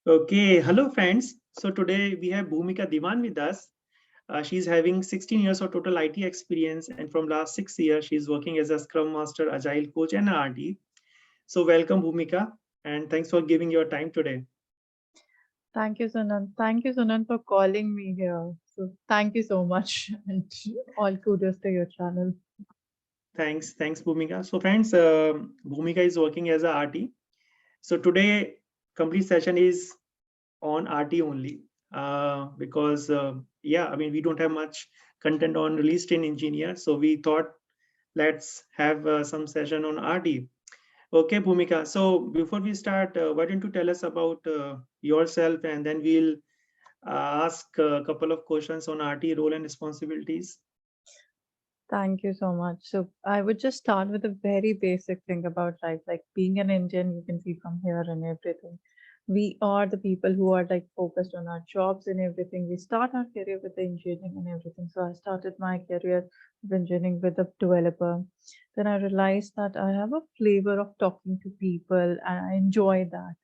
Okay, hello friends. So today we have Bhoomika Diwan with us. She's having 16 years of total IT experience, and from last 6 years, she's working as a Scrum Master, Agile Coach, and an RT. So welcome, Bhoomika, and thanks for giving your time today. Thank you, Sunan. Thank you, Sunan, for calling me here. So thank you so much, and all kudos to your channel. Thanks, Bhoomika. So friends, Bhoomika is working as a RT. So today, complete session is on RT only because yeah, I mean we don't have much content on release train engineer, so we thought let's have some session on RT. Okay, Bhumika. So before we start, why don't you tell us about yourself, and then we'll ask a couple of questions on RT role and responsibilities. Thank you so much. So I would just start with a very basic thing about life, like being an Indian, you can see from here and everything. We are the people who are like focused on our jobs and everything. We start our career with the engineering and everything. So I started my career of engineering with a developer. Then I realized that I have a flavor of talking to people and I enjoy that.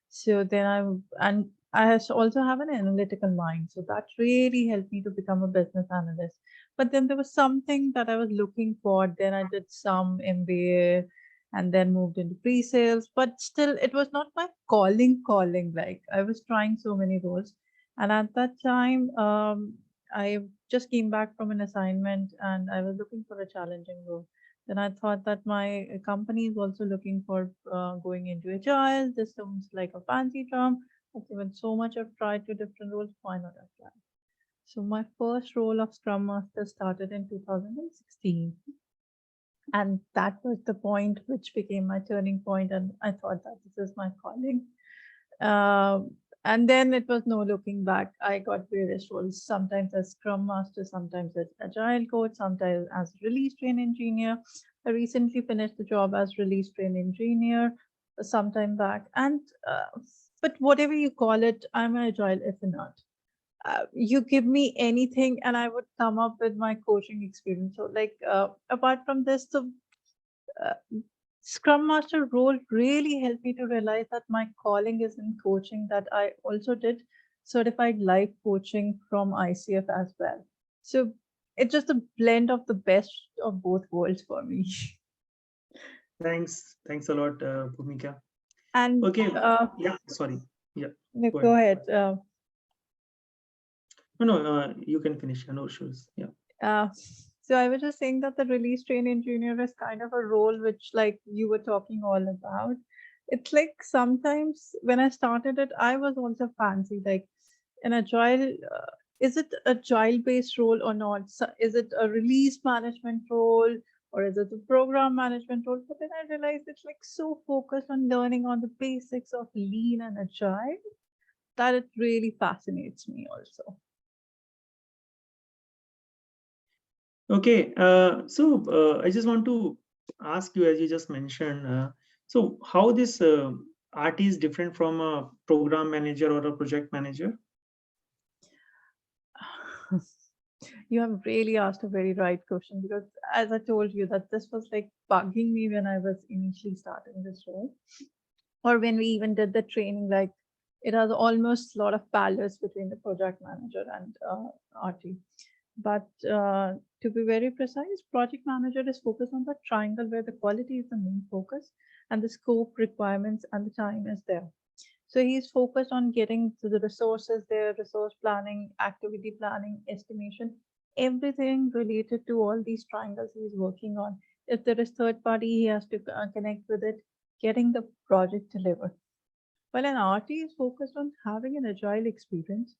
So then and also have an analytical mind. So that really helped me to become a business analyst. But then there was something that I was looking for. Then I did some MBA and then moved into pre-sales. But still, it was not my calling. Like I was trying so many roles. And at that time, I just came back from an assignment and I was looking for a challenging role. Then I thought that my company is also looking for going into agile. This sounds like a fancy term. But given so much I've tried to different roles, why not apply? So my first role of Scrum Master started in 2016. And that was the point which became my turning point, and I thought that this is my calling. And then it was no looking back. I got various roles, sometimes as Scrum Master, sometimes as Agile Coach, sometimes as Release Train Engineer. I recently finished the job as Release Train Engineer some time back. And but whatever you call it, I'm an Agile if not. You give me anything and I would come up with my coaching experience. So, like, apart from this, the uh, Scrum Master role really helped me to realize that my calling is in coaching, that I also did certified life coaching from ICF as well. So, it's just a blend of the best of both worlds for me. Thanks a lot, Bhumika. And Okay, yeah, sorry. Yeah, no, go go ahead. ahead. No, you can finish. No issues. Yeah. Uh, so I was just saying that the release train engineer is kind of a role which, like you were talking all about. It's like sometimes when I started it, I was also fancy like an agile. Is it agile based role or not? So is it a release management role or is it a program management role? But then I realized it's like so focused on learning on the basics of lean and agile that it really fascinates me also. Okay, so I just want to ask you, as you just mentioned, so how this RT is different from a program manager or a project manager? You have really asked a very right question because, as I told you, that this was like bugging me when I was initially starting this role, or when we even did the training. Like, it has almost a lot of parallels between the project manager and RT. But to be very precise, project manager is focused on the triangle where the quality is the main focus, and the scope, requirements, and the time is there. So he's focused on getting to the resources there, resource planning, activity planning, estimation, everything related to all these triangles he's working on. If there is third party, he has to connect with it, getting the project delivered. While an RT is focused on having an agile experience,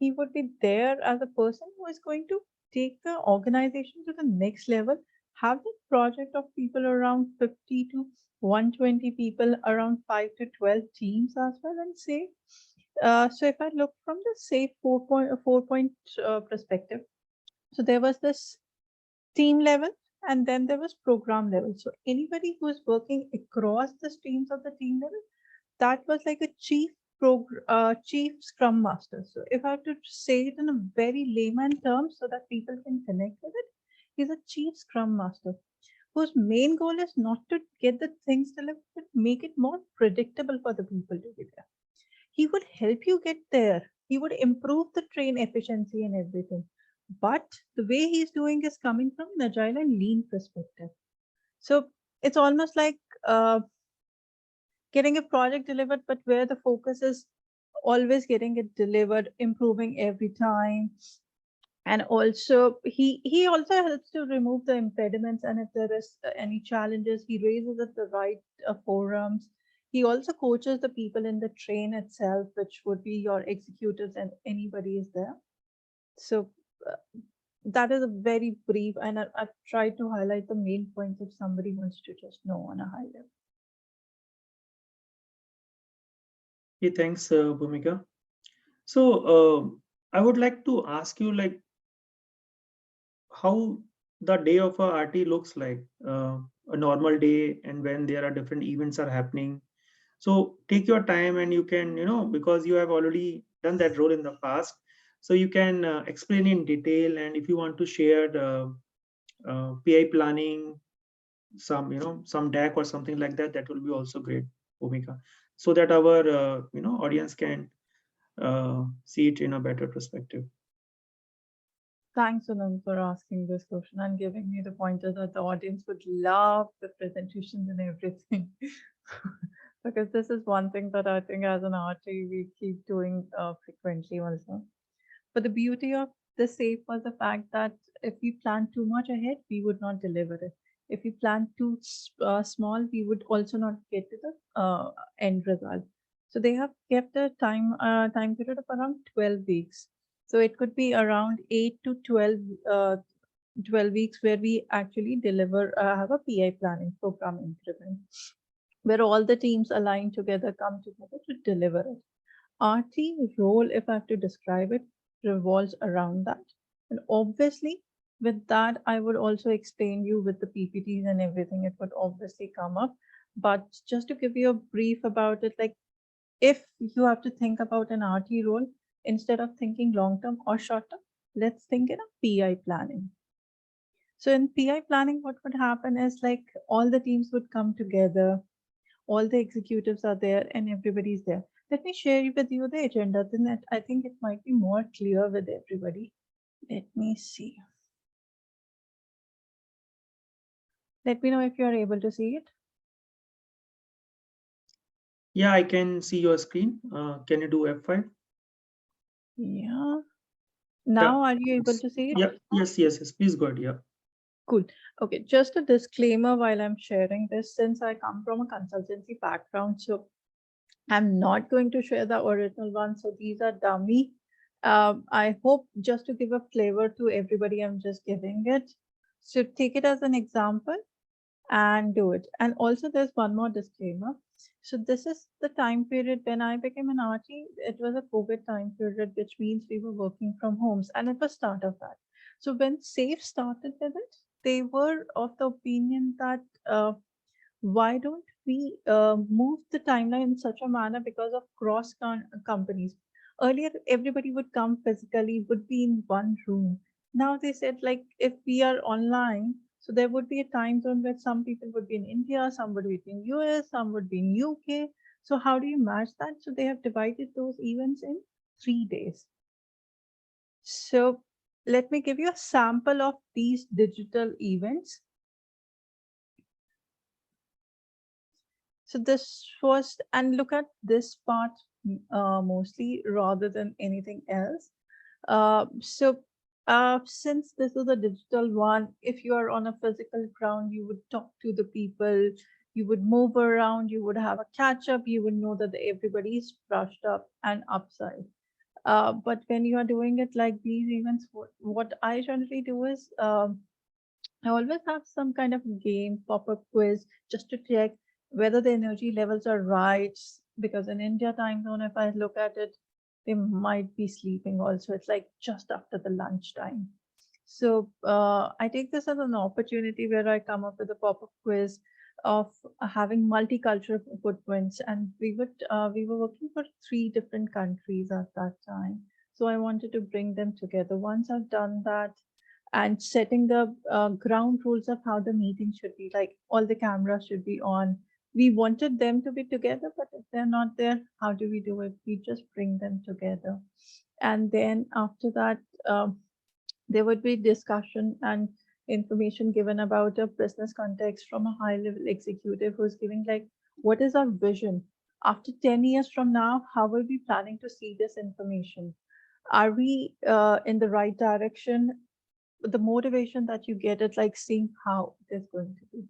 he would be there as a person who is going to take the organization to the next level, have the project of people around 50 to 120 people, around 5 to 12 teams as well, and say, so if I look from the say 4.4 point perspective, so there was this team level and then there was program level. So anybody who is working across the streams of the team level, that was like a chief scrum master. So if I have to say it in a very layman terms so that people can connect with it, he's a chief scrum master whose main goal is not to get the things delivered, but make it more predictable for the people to be there. he would help you get there. He would improve the train efficiency and everything. But the way he's doing is coming from an agile and lean perspective. So it's almost like getting a project delivered, but where the focus is always getting it delivered, improving every time. And also he also helps to remove the impediments, and if there is any challenges, he raises at the right forums. He also coaches the people in the train itself, which would be your executives and anybody is there. So uh, that is a very brief, and I've tried to highlight the main points if somebody wants to just know on a high level. Okay, thanks, Bhumika. So I would like to ask you, like, how the day of a RT looks like, a normal day, and when there are different events are happening. So take your time, and you can, because you have already done that role in the past, so you can explain in detail. And if you want to share the PI planning, some, some deck or something like that, that will be also great, Bhumika, so that our, audience can see it in a better perspective. Thanks, Anand, for asking this question and giving me the pointer that the audience would love the presentations and everything. Because this is one thing that I think as an RT we keep doing frequently also. But the beauty of the SAFE was the fact that if we plan too much ahead, we would not deliver it. If we plan too small, we would also not get to the end result. So they have kept a time period of around 12 weeks. So it could be around 8 to 12 weeks where we actually deliver, have a PI planning program increment, where all the teams align together, come together to deliver it. Our team role, if I have to describe it, revolves around that. And obviously, with that, I would also explain you with the PPTs and everything, it would obviously come up. But just to give you a brief about it, like if you have to think about an RT role, instead of thinking long term or short term, let's think in a PI planning. So in PI planning, what would happen is like all the teams would come together, all the executives are there, and everybody's there. Let me share with you the agenda, then that I think it might be more clear with everybody. Let me see. Let me know if you are able to see it. Yeah, I can see your screen. Can you do F5? Yeah. Yeah. Now, are you able to see it? Yeah. Yes. Please go ahead. Yeah. Cool. Okay, just a disclaimer while I'm sharing this, since I come from a consultancy background, so I'm not going to share the original one. So these are dummy. I hope just to give a flavor to everybody, I'm just giving it. So take it as an example and do it. And also there's one more disclaimer. So this is the time period when I became an RT. It was a COVID time period, which means we were working from homes, and it was start of that. So when SAFE started with it, they were of the opinion that why don't we move the timeline in such a manner because of companies. Earlier, everybody would come physically, would be in one room. Now they said, like, if we are online, so there would be a time zone where some people would be in India, some would be in US, some would be in UK. So how do you match that? So they have divided those events in 3 days. So let me give you a sample of these digital events. So this first, and look at this part mostly rather than anything else. Since this is a digital one, if you are on a physical ground, you would talk to the people, you would move around, you would have a catch up, you would know that everybody is brushed up and upside. But when you are doing it like these events, what I generally do is I always have some kind of game, pop-up quiz, just to check whether the energy levels are right. Because in India time zone, if I look at it, they might be sleeping also. It's like just after the lunchtime. So I take this as an opportunity where I come up with a pop-up quiz of having multicultural footprints, and we were working for 3 different countries at that time. So I wanted to bring them together. Once I've done that, and setting the ground rules of how the meeting should be, like all the cameras should be on, We wanted them to be together, but if they're not there, how do we do it? We just bring them together. And then after that, there would be discussion and information given about a business context from a high level executive who's giving like, what is our vision? After 10 years from now, how are we planning to see this information? Are we in the right direction? The motivation that you get is like seeing how it is going to be.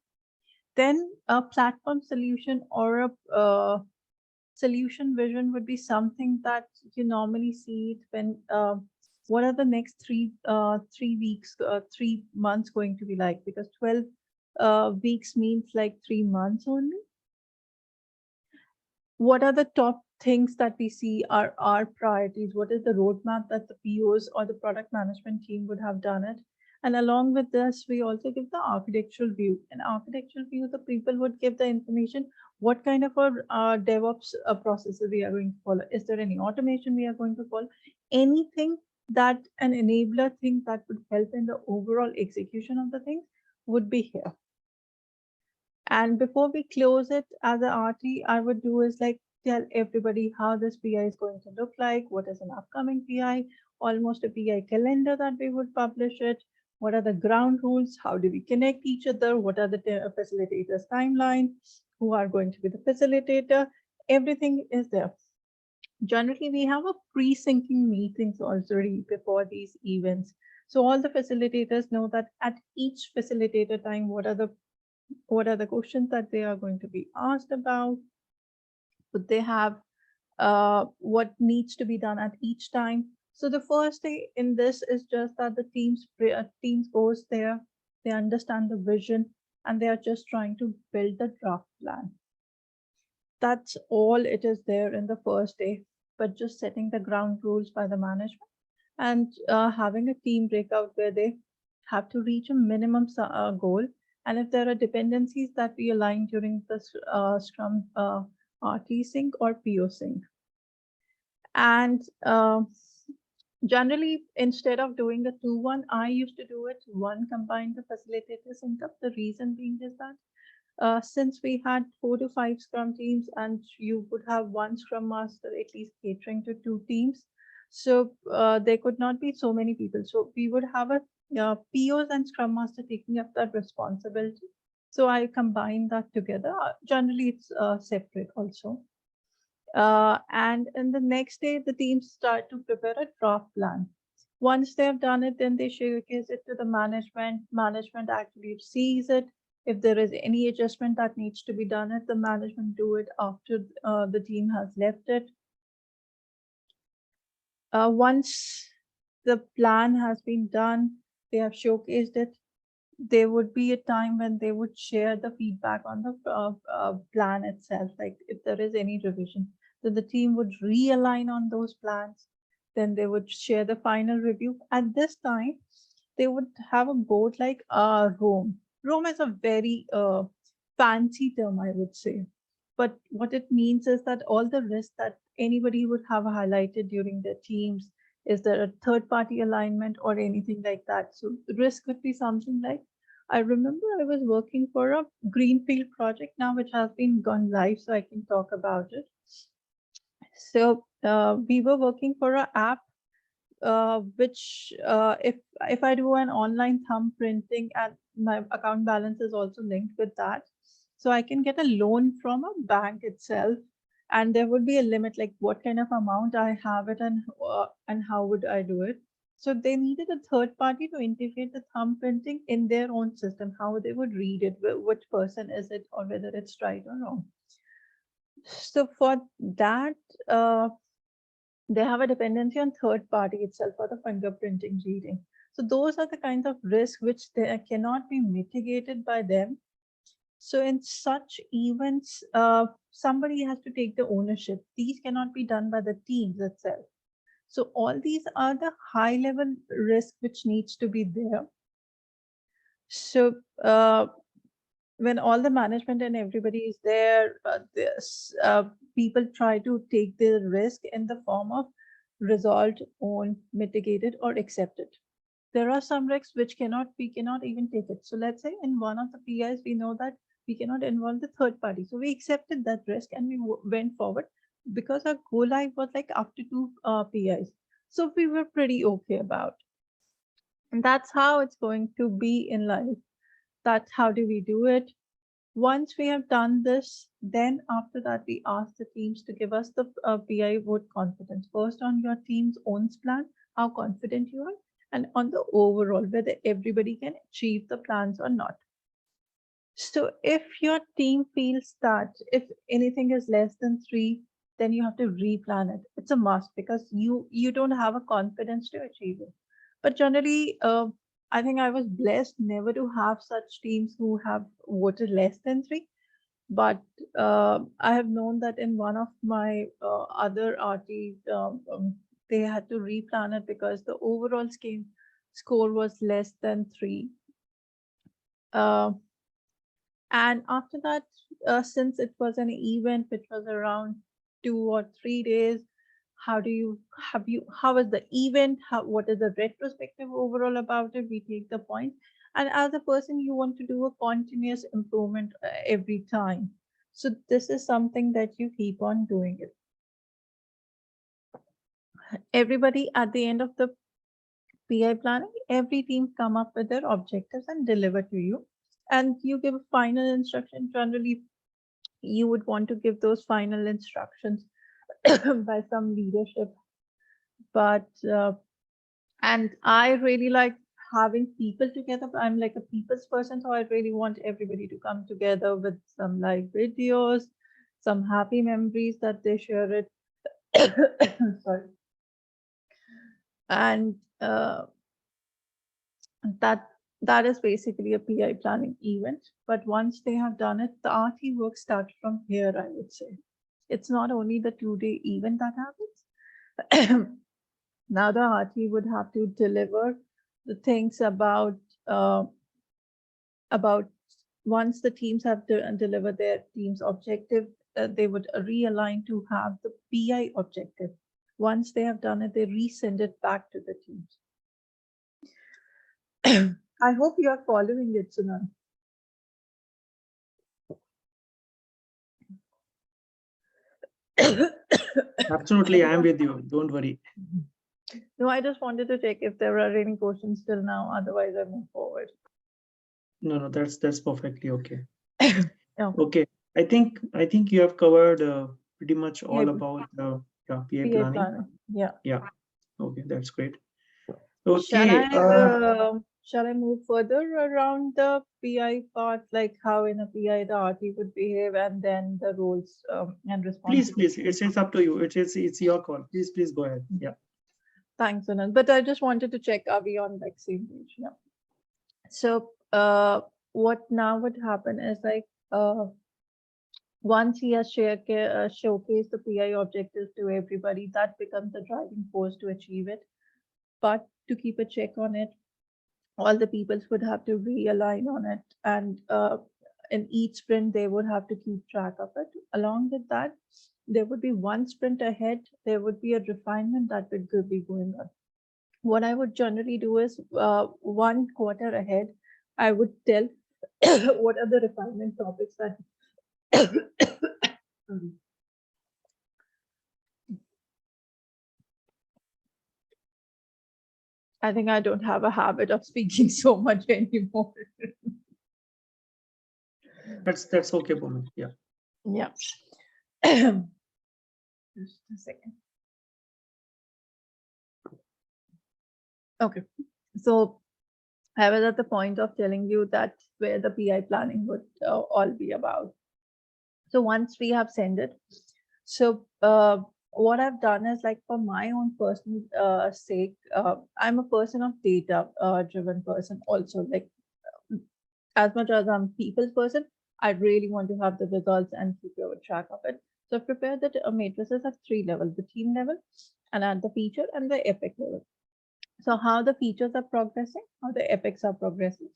Then a platform solution or a solution vision would be something that you normally see it when what are the next 3 weeks, 3 months going to be like? Because 12 weeks means like 3 months only. What are the top things that we see are our priorities? What is the roadmap that the POs or the product management team would have done it? And along with this, we also give the architectural view. In architectural view, the people would give the information, what kind of a DevOps processes we are going to follow. Is there any automation we are going to follow? Anything that an enabler thing that would help in the overall execution of the things would be here. And before we close it as a RT, I would do is like tell everybody how this PI is going to look like, what is an upcoming PI, almost a PI calendar that we would publish it, what are the ground rules, how do we connect each other, what are the facilitators timeline, who are going to be the facilitator, everything is there. Generally, we have a pre-syncing meetings already before these events. So all the facilitators know that at each facilitator time, what are the questions that they are going to be asked about? Would they have what needs to be done at each time? So the first day in this is just that the teams goes there, they understand the vision, and they are just trying to build the draft plan. That's all it is there in the first day, but just setting the ground rules by the management and having a team breakout where they have to reach a minimum goal. And if there are dependencies that we align during the Scrum RT sync or PO sync. And generally, instead of doing the 2-1, I used to do it one combined the facilitator sync up. The reason being is that since we had 4 to 5 Scrum teams and you would have one Scrum Master at least catering to 2 teams, so there could not be so many people. So we would have a POs and Scrum Master taking up that responsibility. So I combine that together. Generally, it's separate also. And in the next day, the teams start to prepare a draft plan. Once they have done it, then they showcase it to the management. Management actually sees it. If there is any adjustment that needs to be done, the management do it after the team has left it. Once the plan has been done, they have showcased it, there would be a time when they would share the feedback on the plan itself, like if there is any revision. So the team would realign on those plans, then they would share the final review. At this time, they would have a board like Rome. Rome is a very fancy term, I would say. But what it means is that all the risks that anybody would have highlighted during their teams, is there a third party alignment or anything like that? So risk could be something like, I remember I was working for a greenfield project now, which has been gone live, so I can talk about it. So we were working for an app, which if I do an online thumb printing and my account balance is also linked with that, so I can get a loan from a bank itself, and there would be a limit like what kind of amount I have it and how would I do it. So they needed a third party to integrate the thumb printing in their own system, how they would read it, which person is it, or whether it's right or wrong. So for that, they have a dependency on third party itself for the fingerprinting reading. So those are the kinds of risks which they cannot be mitigated by them. So in such events, somebody has to take the ownership. These cannot be done by the teams itself. So all these are the high level risk which needs to be there. So when all the management and everybody is there, people try to take the risk in the form of resolved, owned, mitigated, or accepted. There are some risks which we cannot even take it. So let's say in one of the PIs, we know that we cannot involve the third party. So we accepted that risk and we went forward because our go live was like after two PIs. So we were pretty okay about. And that's how it's going to be in life. That's how do we do it. Once we have done this, then after that, we ask the teams to give us the PI vote confidence. First, on your team's own plan, how confident you are, and on the overall, whether everybody can achieve the plans or not. So if your team feels that if anything is less than 3, then you have to replan it. It's a must because you don't have a confidence to achieve it. But generally, I think I was blessed never to have such teams who have voted less than 3. But I have known that in one of my other RTs, they had to replan it because the overall scheme score was less than 3. Uh, and after that, since it was an event which was around 2 or 3 days, how is the event? What is the retrospective overall about it? We take the point. And as a person, you want to do a continuous improvement every time. So this is something that you keep on doing it. Everybody at the end of the PI planning, every team come up with their objectives and deliver to you. And you give a final instruction. Generally, you would want to give those final instructions by some leadership. But and I really like having people together. I'm like a people's person, so I really want everybody to come together with some like videos, some happy memories that they share it. Sorry. And that is basically a PI planning event. But once they have done it, the RT work starts from here, I would say. It's not only the 2-day event that happens. Now the RT would have to deliver the things about once the teams have delivered their team's objective, they would realign to have the PI objective. Once they have done it, they resend it back to the teams. I hope you are following it, Sunan. Absolutely, I am with you. Don't worry. No, I just wanted to check if there are any questions till now. Otherwise, I move forward. No, that's perfectly okay. No. Okay, I think you have covered pretty much all Yeah. about the PA PI planning. planning. Yeah. Yeah. Okay, that's great. Shall Okay. I move further around the PI part, like how in a PI the RT would behave, and then the roles and Please, responsibilities? it's up to you. It's your call. Please go ahead. Yeah. Thanks, Anand. But I just wanted to check, are we on like same page? Yeah. So what now would happen is like once he has showcased the PI objectives to everybody, that becomes the driving force to achieve it. But to keep a check on it, all the peoples would have to realign on it, and in each sprint they would have to keep track of it. Along with that, there would be one sprint ahead, there would be a refinement that would be going on. What I would generally do is 1 quarter ahead, I would tell what are the refinement topics that I think I don't have a habit of speaking so much anymore. That's okay, Bhumi. Yeah. Yeah. Just a second. Okay. So I was at the point of telling you that where the PI planning would all be about. So once we have sent it, so what I've done is like for my own personal sake, I'm a person of data driven person also. Like as much as I'm people's person, I really want to have the results and keep a track of it. So I've prepared that matrices at 3 levels: the team level, and at the feature and the epic level. So how the features are progressing, how the epics are progressing.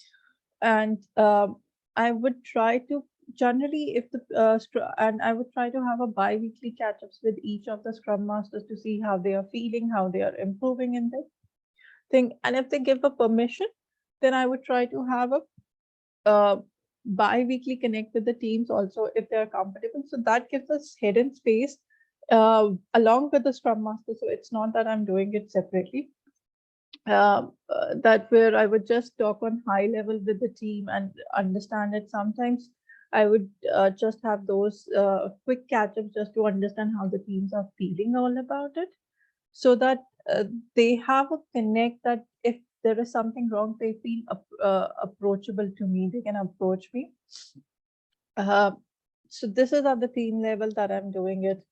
And I would try to generally, if the and I would try to have a bi-weekly catch-ups with each of the scrum masters to see how they are feeling, how they are improving in this thing. And if they give a permission, then I would try to have a bi-weekly connect with the teams also if they're comfortable. So that gives us hidden space along with the Scrum Master. So it's not that I'm doing it separately. That where I would just talk on high level with the team and understand it. Sometimes I would just have those quick catch-ups just to understand how the teams are feeling all about it, so that they have a connect that if there is something wrong, they feel approachable to me. They can approach me. So this is at the team level that I'm doing it.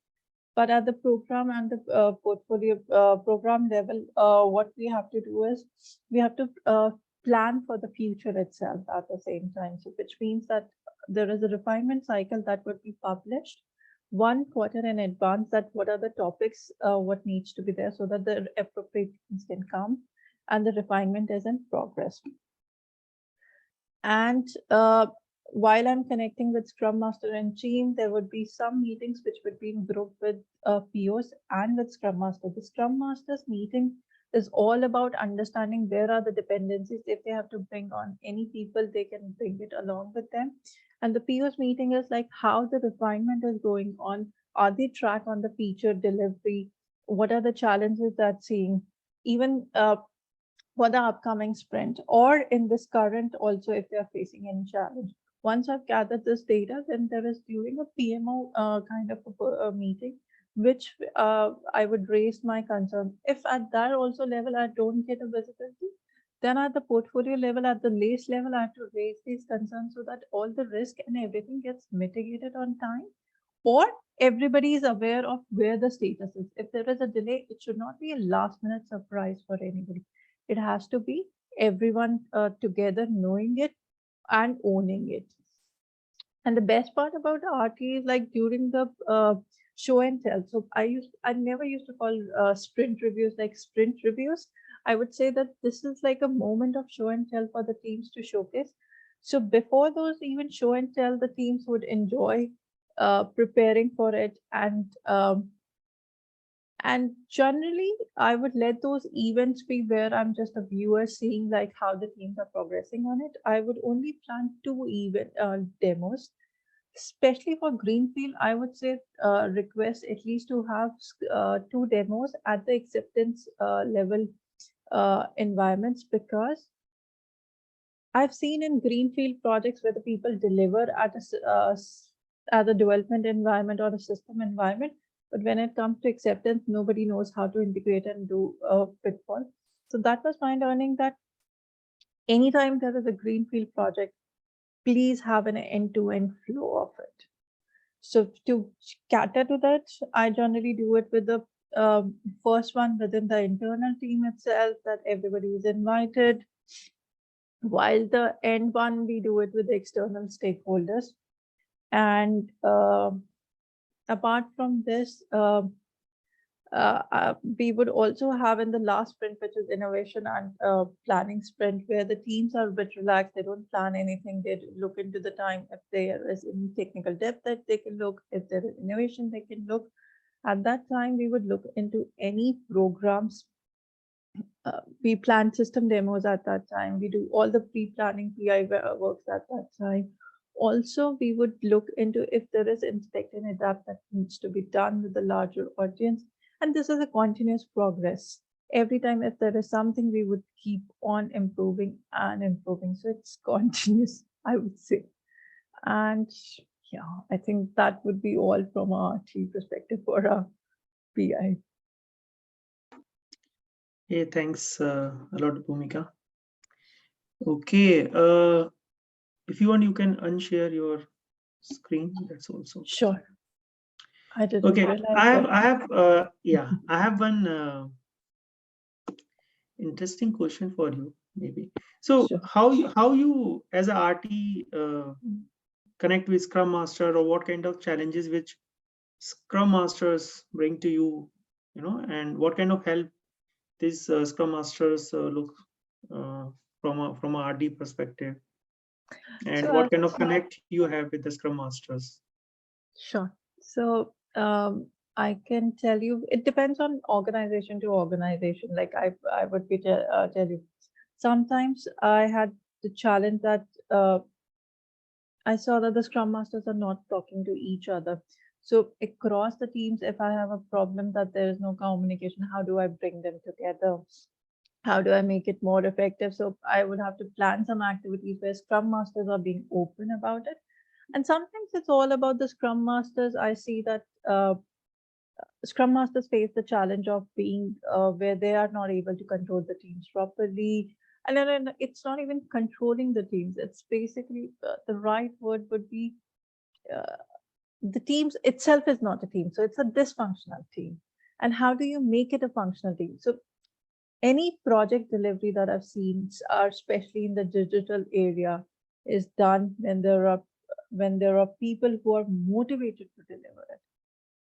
But at the program and the portfolio program level, what we have to do is we have to plan for the future itself at the same time. So which means that there is a refinement cycle that would be published 1 quarter in advance, that what are the topics, what needs to be there, so that the appropriate things can come and the refinement is in progress. And while I'm connecting with Scrum Master and team, there would be some meetings which would be in group with POs and with Scrum Master. The Scrum Master's meeting is all about understanding where are the dependencies. If they have to bring on any people, they can bring it along with them. And the PO's meeting is like how the refinement is going on. Are they track on the feature delivery? What are the challenges that seeing? Even for the upcoming sprint, or in this current also, if they're facing any challenge. Once I've gathered this data, then there is during a PMO kind of a meeting, which I would raise my concern. If at that also level I don't get a visibility, then at the portfolio level, at the LACE level, I have to raise these concerns so that all the risk and everything gets mitigated on time, or everybody is aware of where the status is. If there is a delay, it should not be a last minute surprise for anybody. It has to be everyone together knowing it and owning it. And the best part about RT is like during the show and tell. So I never used to call sprint reviews like sprint reviews. I would say that this is like a moment of show and tell for the teams to showcase. So before those even show and tell, the teams would enjoy preparing for it, and generally, I would let those events be where I'm just a viewer seeing like how the teams are progressing on it. I would only plan 2 event demos, especially for Greenfield. I would say request at least to have 2 demos at the acceptance level environments, because I've seen in Greenfield projects where the people deliver at a development environment or a system environment, but when it comes to acceptance, nobody knows how to integrate and do a pitfall. So that was my learning, that anytime there is a Greenfield project, please have an end-to-end flow of it. So to cater to that, I generally do it with the first one within the internal team itself, that everybody is invited, while the end one, we do it with the external stakeholders. And apart from this, we would also have in the last sprint, which is innovation and planning sprint, where the teams are a bit relaxed. They don't plan anything. They look into the time. If there is any technical depth that they can look, if there is innovation, they can look. At that time, we would look into any programs. We plan system demos at that time. We do all the pre-planning PI works at that time. Also, we would look into if there is inspect and adapt that needs to be done with the larger audience. And this is a continuous progress. Every time if there is something, we would keep on improving and improving. So it's continuous, I would say. And yeah, I think that would be all from our team perspective for our PI. Hey, thanks a lot, Bhumika. Okay, if you want, you can unshare your screen. That's also Sure. I didn't okay. realize I have one interesting question for you, maybe. So, Sure. how you as a RT connect with Scrum Master, or what kind of challenges which Scrum Masters bring to you, and what kind of help these Scrum Masters look from a RD perspective, and So what kind of connect you have with the Scrum Masters? sure. So I can tell you, it depends on organization to organization. Like I would be tell you, sometimes I had the challenge that I saw that the Scrum Masters are not talking to each other. So across the teams, if I have a problem that there is no communication, how do I bring them together? How do I make it more effective? So I would have to plan some activities where Scrum Masters are being open about it. And sometimes it's all about the Scrum Masters. I see that Scrum Masters face the challenge of being where they are not able to control the teams properly. And then it's not even controlling the teams. It's basically the right word would be uh, the teams itself is not a team. So it's a dysfunctional team. And how do you make it a functional team? So any project delivery that I've seen, especially in the digital area, is done when there are people who are motivated to deliver it.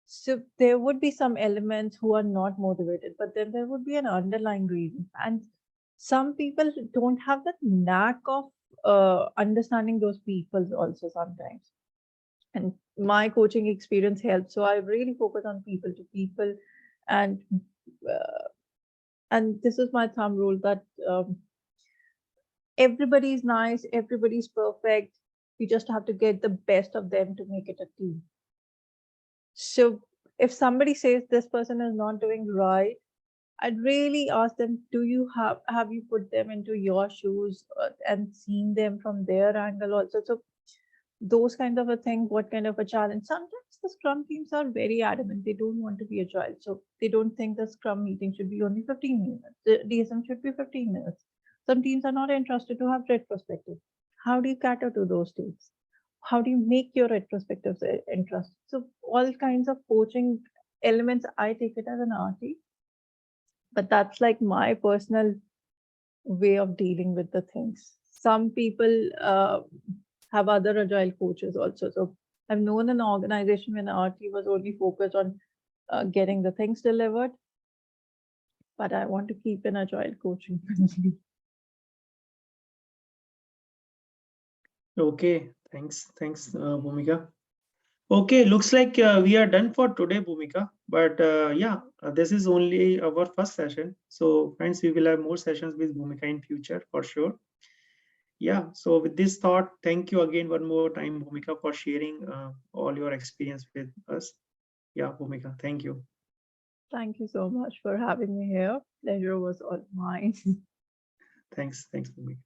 So there would be some elements who are not motivated, but then there would be an underlying reason. And some people don't have that knack of understanding those people also sometimes. And my coaching experience helps. So I really focus on people to people, and uh, and this is my thumb rule that everybody's nice, everybody's perfect. You just have to get the best of them to make it a team. So if somebody says this person is not doing right, I'd really ask them, do you have you put them into your shoes and seen them from their angle also? So those kind of a thing, what kind of a challenge? Sometimes the Scrum teams are very adamant. They don't want to be agile. So they don't think the Scrum meeting should be only 15 minutes. The DSM should be 15 minutes. Some teams are not interested to have retrospective. How do you cater to those teams? How do you make your retrospectives interest? So all kinds of coaching elements, I take it as an RT, but that's like my personal way of dealing with the things. Some people have other agile coaches also. So I've known an organization when RT was only focused on getting the things delivered, but I want to keep an agile coaching. Okay, thanks, Bhumika. Okay, looks like we are done for today, Bhumika. But yeah, this is only our first session. So friends, we will have more sessions with Bhumika in future for sure. Yeah, so with this thought, thank you again one more time, Bhumika, for sharing all your experience with us. Yeah, Bhumika, thank you. Thank you so much for having me here. Pleasure was all mine. Thanks, Bhumika.